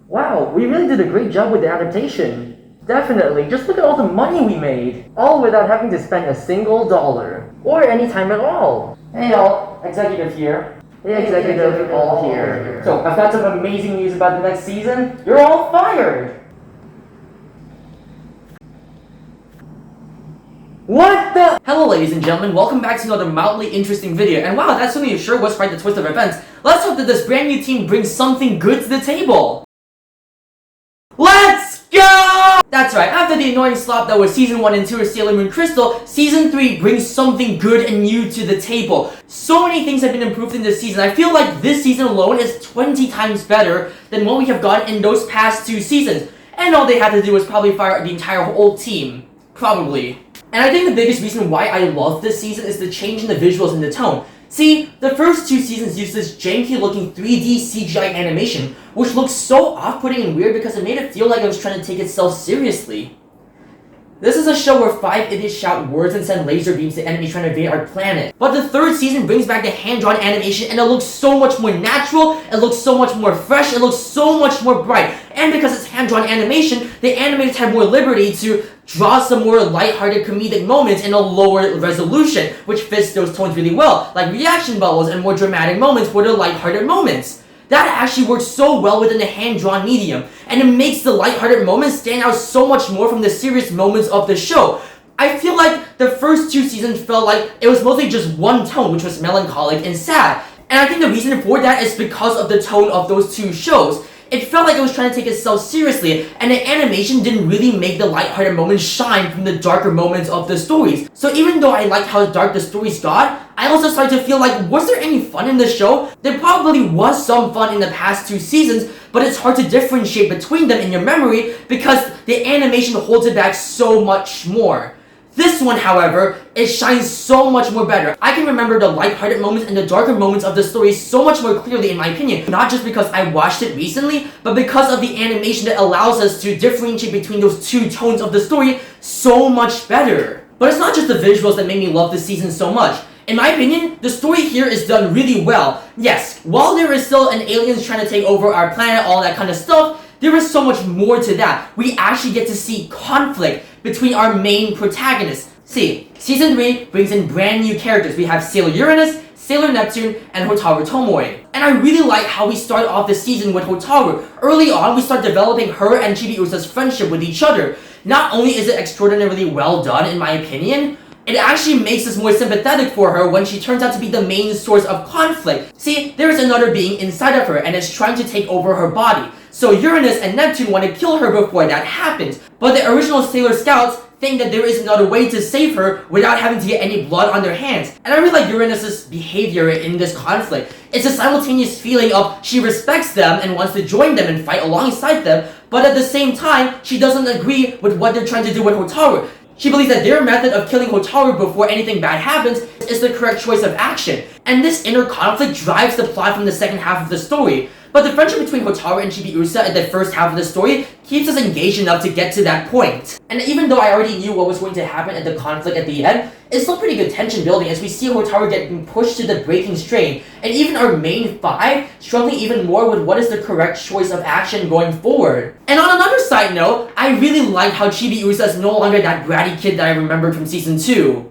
Wow, we really did a great job with the adaptation. Definitely, just look at all the money we made. All without having to spend a single dollar. Or any time at all. Hey all, executive here. Hey executive, all here. So, I've got some amazing news about the next season. You're all fired! What the? Hello ladies and gentlemen, welcome back to another mildly interesting video. And wow, that certainly sure was quite the twist of events. Let's hope that this brand new team brings something good to the table. Let's go! That's right, after the annoying slop that was Season 1 and 2 of Sailor Moon Crystal, Season 3 brings something good and new to the table. So many things have been improved in this season. I feel like this season alone is 20 times better than what we have gotten in those past 2 seasons. And all they had to do was probably fire the entire old team. Probably. And I think the biggest reason why I love this season is the change in the visuals and the tone. See, the first 2 seasons used this janky looking 3D CGI animation, which looks so off-putting and weird because it made it feel like it was trying to take itself seriously. This is a show where 5 idiots shout words and send laser beams to enemies trying to invade our planet. But the 3rd season brings back the hand-drawn animation and it looks so much more natural, it looks so much more fresh, it looks so much more bright. And because it's hand-drawn animation, the animators have more liberty to draw some more lighthearted comedic moments in a lower resolution, which fits those tones really well, like reaction bubbles and more dramatic moments for the lighthearted moments. That actually works so well within the hand-drawn medium, and it makes the lighthearted moments stand out so much more from the serious moments of the show. I feel like the first 2 seasons felt like it was mostly just one tone, which was melancholic and sad. And I think the reason for that is because of the tone of those 2 shows. It felt like it was trying to take itself seriously, and the animation didn't really make the lighthearted moments shine from the darker moments of the stories. So even though I liked how dark the stories got, I also started to feel like, was there any fun in the show? There probably was some fun in the past 2 seasons, but it's hard to differentiate between them in your memory because the animation holds it back so much more. This one, however, it shines so much more better. I can remember the lighthearted moments and the darker moments of the story so much more clearly in my opinion. Not just because I watched it recently, but because of the animation that allows us to differentiate between those 2 tones of the story so much better. But it's not just the visuals that made me love this season so much. In my opinion, the story here is done really well. Yes, while there is still an aliens trying to take over our planet, all that kind of stuff, there is so much more to that. We actually get to see conflict between our main protagonists. See, Season 3 brings in brand new characters. We have Sailor Uranus, Sailor Neptune, and Hotaru Tomoe. And I really like how we start off the season with Hotaru. Early on, we start developing her and Chibiusa's friendship with each other. Not only is it extraordinarily well done in my opinion, it actually makes us more sympathetic for her when she turns out to be the main source of conflict. See, there is another being inside of her and it's trying to take over her body. So Uranus and Neptune want to kill her before that happens. But the original Sailor Scouts think that there is another way to save her without having to get any blood on their hands. And I really like Uranus's behavior in this conflict. It's a simultaneous feeling of she respects them and wants to join them and fight alongside them, but at the same time, she doesn't agree with what they're trying to do with Hotaru. She believes that their method of killing Hotaru before anything bad happens is the correct choice of action. And this inner conflict drives the plot from the second half of the story. But the friendship between Hotaru and Chibiusa in the first half of the story keeps us engaged enough to get to that point. And even though I already knew what was going to happen at the conflict at the end, it's still pretty good tension building as we see Hotaru getting pushed to the breaking strain, and even our main 5 struggling even more with what is the correct choice of action going forward. And on another side note, I really like how Chibiusa is no longer that bratty kid that I remembered from Season 2.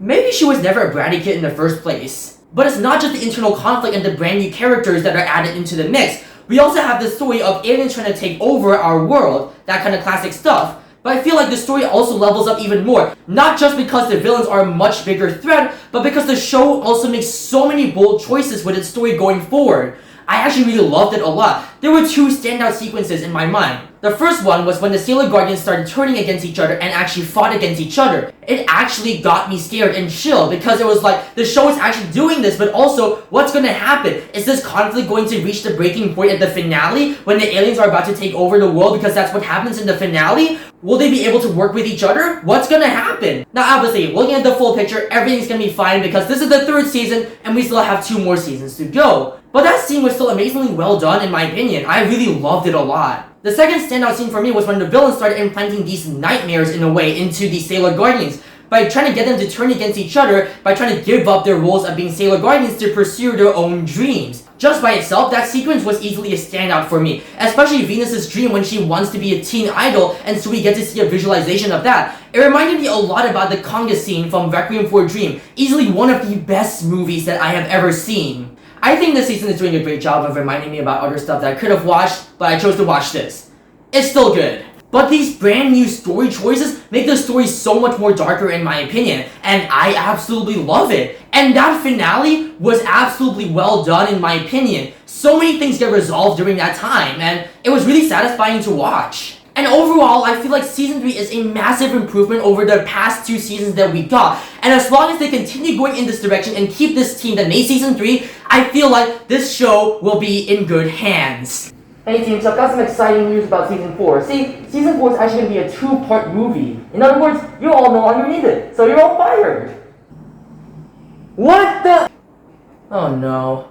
Maybe she was never a bratty kid in the first place. But it's not just the internal conflict and the brand new characters that are added into the mix. We also have the story of aliens trying to take over our world, that kind of classic stuff. But I feel like the story also levels up even more, not just because the villains are a much bigger threat, but because the show also makes so many bold choices with its story going forward. I actually really loved it a lot. There were 2 standout sequences in my mind. The first one was when the Sailor Guardians started turning against each other and actually fought against each other. It actually got me scared and chill because it was like, the show is actually doing this, but also, what's gonna happen? Is this conflict going to reach the breaking point at the finale when the aliens are about to take over the world because that's what happens in the finale? Will they be able to work with each other? What's gonna happen? Now obviously, looking at the full picture, everything's gonna be fine because this is the 3rd season and we still have 2 more seasons to go. But that scene was still amazingly well done in my opinion. I really loved it a lot. The second standout scene for me was when the villains started implanting these nightmares in a way into the Sailor Guardians by trying to get them to turn against each other by trying to give up their roles of being Sailor Guardians to pursue their own dreams. Just by itself, that sequence was easily a standout for me, especially Venus's dream when she wants to be a teen idol, and so we get to see a visualization of that. It reminded me a lot about the conga scene from Requiem for a Dream, easily one of the best movies that I have ever seen. I think this season is doing a great job of reminding me about other stuff that I could have watched, but I chose to watch this. It's still good. But these brand new story choices make the story so much more darker in my opinion, and I absolutely love it. And that finale was absolutely well done in my opinion. So many things get resolved during that time, and it was really satisfying to watch. And overall, I feel like Season 3 is a massive improvement over the past 2 seasons that we got. And as long as they continue going in this direction and keep this team that made Season 3, I feel like this show will be in good hands. Hey team, so I've got some exciting news about Season 4. See, Season 4 is actually going to be a 2-part movie. In other words, you're all no longer needed, so you're all fired. What the? Oh no.